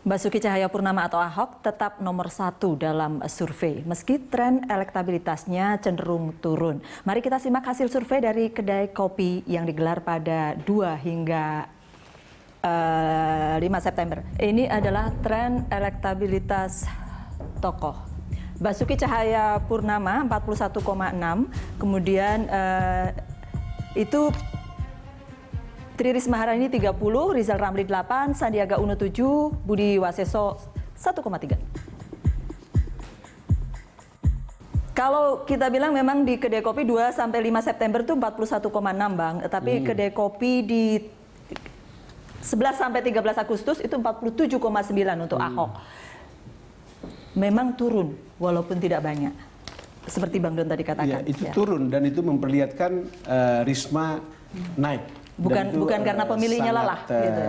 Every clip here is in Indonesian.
Basuki Cahayapurnama atau Ahok tetap nomor 1 dalam survei, meski tren elektabilitasnya cenderung turun. Mari kita simak hasil survei dari kedai kopi yang digelar pada 2 hingga 5 September. Ini adalah tren elektabilitas tokoh. Basuki Cahayapurnama 41,6, kemudian itu Tri Risma hari ini 30, Rizal Ramli 8, Sandiaga Uno 7, Budi Waseso 1,3. Kalau kita bilang memang di kedai kopi 2 sampai 5 September itu 41,6 Bang, tapi kedai kopi di 11 sampai 13 Agustus itu 47,9 untuk Ahok. Memang turun walaupun tidak banyak. Seperti Bang Don tadi katakan. Ya, itu turun dan itu memperlihatkan Risma naik. Bukan karena pemilihnya lelah gitu.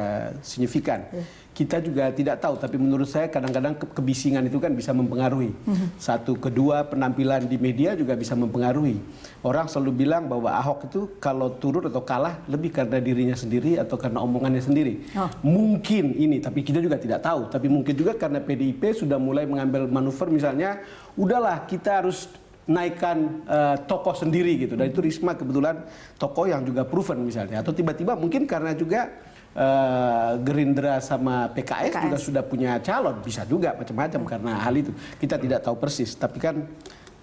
Signifikan. Kita juga tidak tahu, tapi menurut saya kadang-kadang kebisingan itu kan bisa mempengaruhi. Satu, kedua, penampilan di media juga bisa mempengaruhi. Orang selalu bilang bahwa Ahok itu kalau turun atau kalah lebih karena dirinya sendiri atau karena omongannya sendiri. Mungkin ini, tapi kita juga tidak tahu. Tapi mungkin juga karena PDIP sudah mulai mengambil manuver, misalnya, udahlah kita harus naikkan tokoh sendiri gitu, dan itu Risma kebetulan tokoh yang juga proven misalnya, atau tiba-tiba mungkin karena juga Gerindra sama PKS juga sudah punya calon, bisa juga macam-macam karena hal itu kita tidak tahu persis, tapi kan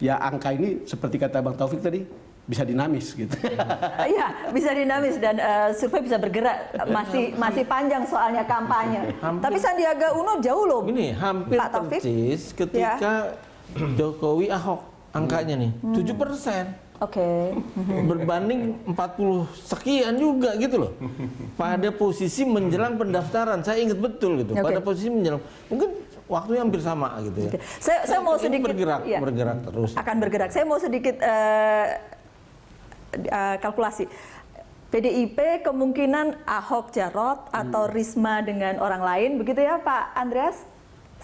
ya angka ini seperti kata Bang Taufik tadi bisa dinamis gitu. Iya, bisa dinamis dan survei bisa bergerak, masih panjang soalnya kampanye. Tapi Sandiaga Uno jauh loh. Ini hampir persis ketika Jokowi Ahok. Angkanya nih 7%. Oke. Berbanding 40 sekian juga gitu loh. Pada posisi menjelang pendaftaran, saya ingat betul gitu. Pada posisi menjelang, mungkin waktunya hampir sama gitu ya. Saya mau sedikit bergerak terus. Akan bergerak. Saya mau sedikit kalkulasi. PDIP kemungkinan Ahok Jarot atau Risma dengan orang lain, begitu ya Pak Andreas?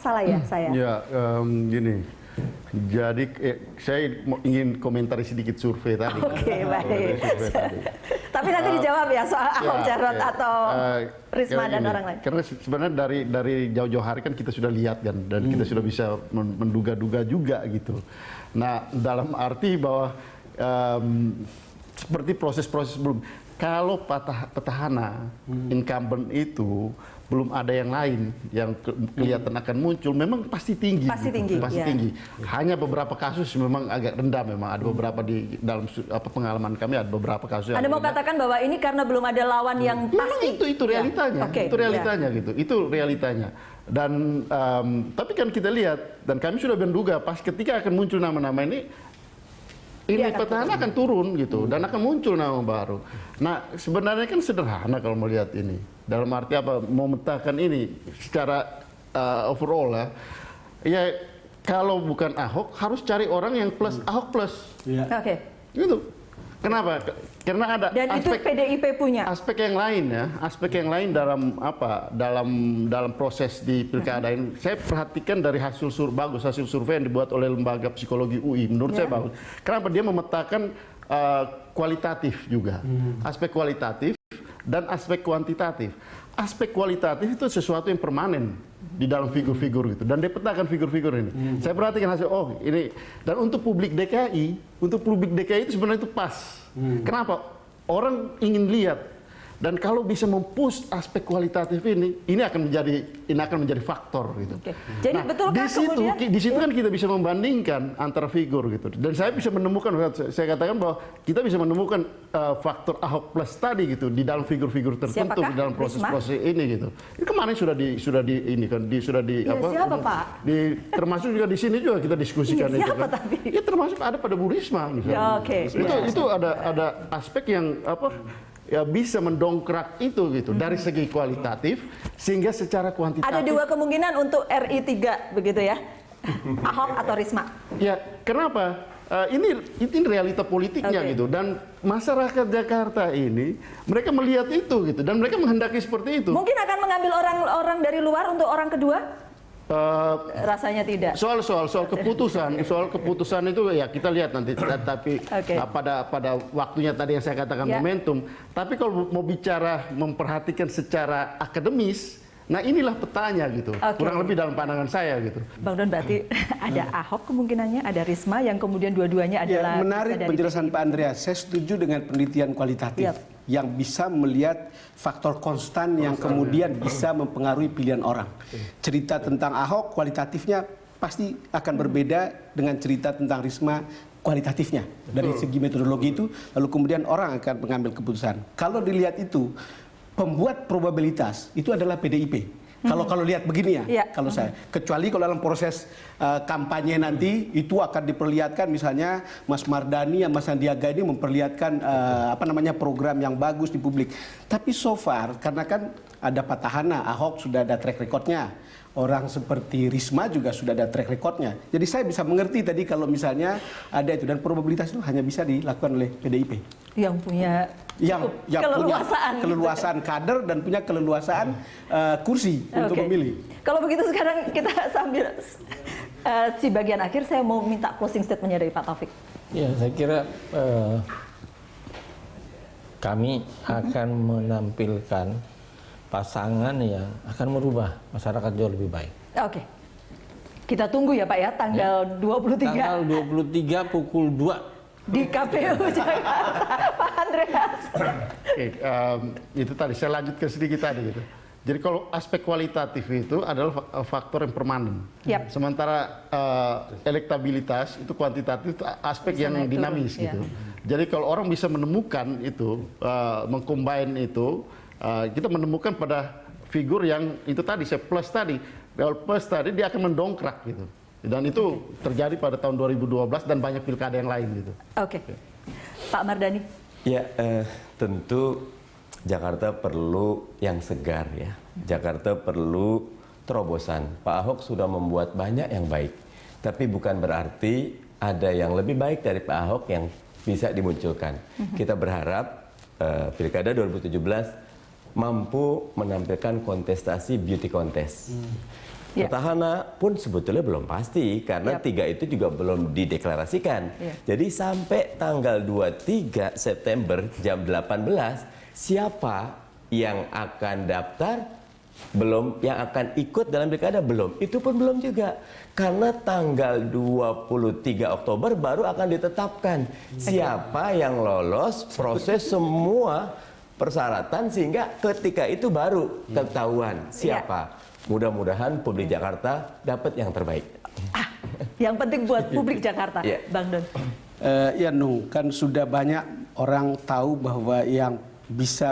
Salah ya saya? Ya, gini. Jadi saya ingin komentari sedikit survei tadi. Oke, baik. Tapi nanti dijawab ya soal Ahok Jarot atau Risma dan orang lain. Karena sebenarnya dari jauh-jauh hari kan kita sudah lihat kan, dan kita sudah bisa menduga-duga juga gitu. Nah, dalam arti bahwa seperti proses-proses sebelum, kalau petahana incumbent itu belum ada yang lain yang kelihatan akan muncul, memang pasti tinggi. Pasti tinggi. Pasti tinggi. Hanya beberapa kasus memang agak rendah, memang ada beberapa di dalam pengalaman kami ada beberapa kasus. Anda mau katakan bahwa ini karena belum ada lawan yang pasti? Itu realitanya. Itu realitanya gitu. Itu realitanya. Dan tapi kan kita lihat, dan kami sudah menduga pas ketika akan muncul nama-nama ini petahana akan turun gitu, dan akan muncul nama baru. Nah, sebenarnya kan sederhana kalau melihat ini. Dalam arti apa? Mau memetakan ini secara overall ya kalau bukan Ahok harus cari orang yang plus Ahok plus. Oke. Gitu. Kenapa? Karena ada dan aspek, itu PDIP punya aspek yang lain ya, aspek yang lain dalam apa? Dalam proses di pilkada ini. Saya perhatikan dari hasil survei yang dibuat oleh lembaga psikologi UI. Menurut saya bagus. Kenapa? Dia memetakan kualitatif juga, aspek kualitatif dan aspek kuantitatif. Aspek kualitatif itu sesuatu yang permanen di dalam figur-figur gitu, dan dia petakan figur-figur ini. Saya perhatikan hasil, ini, dan untuk publik DKI itu sebenarnya itu pas. Kenapa? Orang ingin lihat, dan kalau bisa mempush aspek kualitatif ini akan menjadi faktor gitu. Jadi betulkah di situ kan kita bisa membandingkan antara figur gitu, dan saya bisa menemukan, saya katakan bahwa kita bisa menemukan faktor Ahok plus tadi gitu di dalam figur-figur tertentu. Siapakah? Di dalam proses-proses ini gitu. Ini kemarin sudah siapa Pak? Termasuk juga di sini juga kita diskusikan itu kan. Ya termasuk ada pada Bu Risma misalnya. Itu ada aspek yang ya bisa mendongkrak itu gitu dari segi kualitatif sehingga secara kuantitatif. Ada dua kemungkinan untuk RI 3 begitu ya, Ahok atau Risma. Ya kenapa? Ini realita politiknya gitu, dan masyarakat Jakarta ini mereka melihat itu gitu, dan mereka menghendaki seperti itu. Mungkin akan mengambil orang dari luar untuk orang kedua. Rasanya tidak. Soal keputusan itu ya kita lihat nanti. Tapi pada waktunya tadi yang saya katakan momentum. Tapi kalau mau bicara memperhatikan secara akademis, Nah inilah petanya gitu, Oke. kurang lebih dalam pandangan saya gitu. Bang Don, berarti ada Ahok kemungkinannya, ada Risma yang kemudian dua-duanya adalah... Ya, menarik bisa dari penjelasan Pak Andreas. Saya setuju dengan penelitian kualitatif Yap. yang bisa melihat faktor konstan yang kemudian bisa mempengaruhi pilihan orang. Cerita tentang Ahok kualitatifnya pasti akan berbeda dengan cerita tentang Risma kualitatifnya dari segi metodologi itu, lalu kemudian orang akan mengambil keputusan. Kalau dilihat itu, pembuat probabilitas itu adalah PDIP. Kalau lihat begini ya, Iya. kalau saya, kecuali kalau dalam proses kampanye nanti itu akan diperlihatkan, misalnya Mas Mardani, Mas Sandiaga ini memperlihatkan program yang bagus di publik. Tapi so far karena kan ada petahana, Ahok sudah ada track recordnya, orang seperti Risma juga sudah ada track recordnya. Jadi saya bisa mengerti tadi kalau misalnya ada itu, dan probabilitas itu hanya bisa dilakukan oleh PDIP. Yang punya Yang keleluasaan. punya keleluasaan kader dan punya keleluasaan kursi untuk Oke. memilih. Kalau begitu sekarang kita sambil si bagian akhir, saya mau minta closing statement-nya dari Pak Taufik. Ya, saya kira kami akan menampilkan pasangan yang akan merubah masyarakat jauh lebih baik. Oke. Kita tunggu ya Pak ya, tanggal 23 Tanggal 23 pukul 2 di KPU Jakarta. Pak Andreas. Oke, itu tadi saya lanjutkan sedikit tadi gitu. Jadi kalau aspek kualitatif itu adalah faktor yang permanen. Yap. Sementara elektabilitas itu kuantitatif itu aspek Bisa yang naik dinamis turun, gitu. Jadi kalau orang bisa menemukan itu, mengcombine itu, kita menemukan pada figur yang itu tadi, saya plus tadi. Kalau plus tadi dia akan mendongkrak gitu. Dan itu terjadi pada tahun 2012 dan banyak pilkada yang lain gitu. Oke. Pak Mardani. Ya, tentu Jakarta perlu yang segar ya. Jakarta perlu terobosan. Pak Ahok sudah membuat banyak yang baik. Tapi bukan berarti ada yang lebih baik dari Pak Ahok yang bisa dimunculkan. Kita berharap Pilkada 2017 mampu menampilkan kontestasi beauty contest. Ya. Petahana pun sebetulnya belum pasti karena tiga itu juga belum dideklarasikan. Ya. Jadi sampai tanggal 23 September jam 18 siapa yang akan daftar belum, yang akan ikut dalam pilkada belum, itu pun belum juga. Karena tanggal 23 Oktober baru akan ditetapkan siapa yang lolos proses semua persyaratan sehingga ketika itu baru ketahuan siapa. Mudah-mudahan publik Jakarta dapat yang terbaik. Yang penting buat publik Jakarta, Ya. Bang Don. Ya Nung, kan sudah banyak orang tahu bahwa yang bisa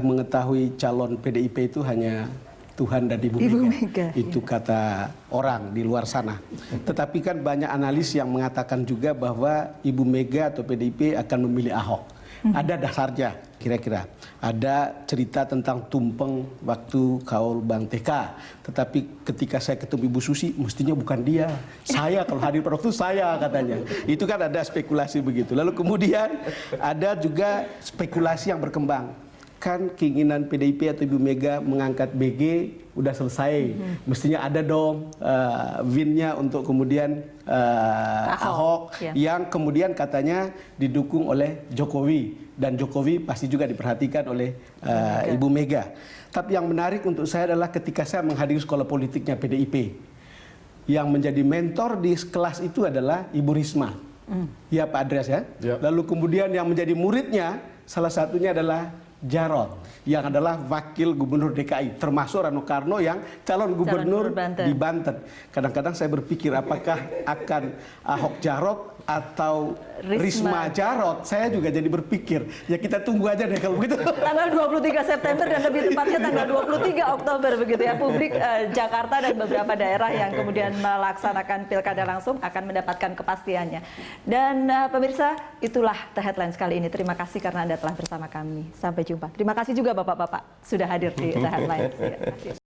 mengetahui calon PDIP itu hanya Tuhan dan Ibu Mega. Itu kata orang di luar sana. Tetapi kan banyak analis yang mengatakan juga bahwa Ibu Mega atau PDIP akan memilih Ahok. Ada dasarnya kira-kira. Ada cerita tentang tumpeng waktu kaul Bang TK. Tetapi ketika saya ketemu Ibu Susi, mestinya bukan dia. Saya kalau hadir pada waktu saya katanya. Itu kan ada spekulasi begitu. Lalu kemudian ada juga spekulasi yang berkembang. Kan keinginan PDIP atau Ibu Mega mengangkat BG udah selesai. Mestinya ada dong win-nya untuk kemudian Ahok yang kemudian katanya didukung oleh Jokowi. Dan Jokowi pasti juga diperhatikan oleh Ibu Mega. Tapi yang menarik untuk saya adalah ketika saya menghadiri sekolah politiknya PDIP. Yang menjadi mentor di kelas itu adalah Ibu Risma. Ya Pak Andreas ya. Lalu kemudian yang menjadi muridnya salah satunya adalah Jarod yang adalah wakil gubernur DKI, termasuk Rano Karno yang calon gubernur di Banten. Kadang-kadang saya berpikir apakah akan Ahok Jarod atau Risma Jarod. Saya juga jadi berpikir, ya kita tunggu aja deh kalau begitu. Tanggal 23 September dan lebih tepatnya tanggal 23 Oktober begitu ya, publik Jakarta dan beberapa daerah yang kemudian melaksanakan pilkada langsung akan mendapatkan kepastiannya. Dan pemirsa, itulah The Headlines kali ini. Terima kasih karena Anda telah bersama kami. Sampai jumpa. Terima kasih juga Bapak-bapak sudah hadir di The Headlines.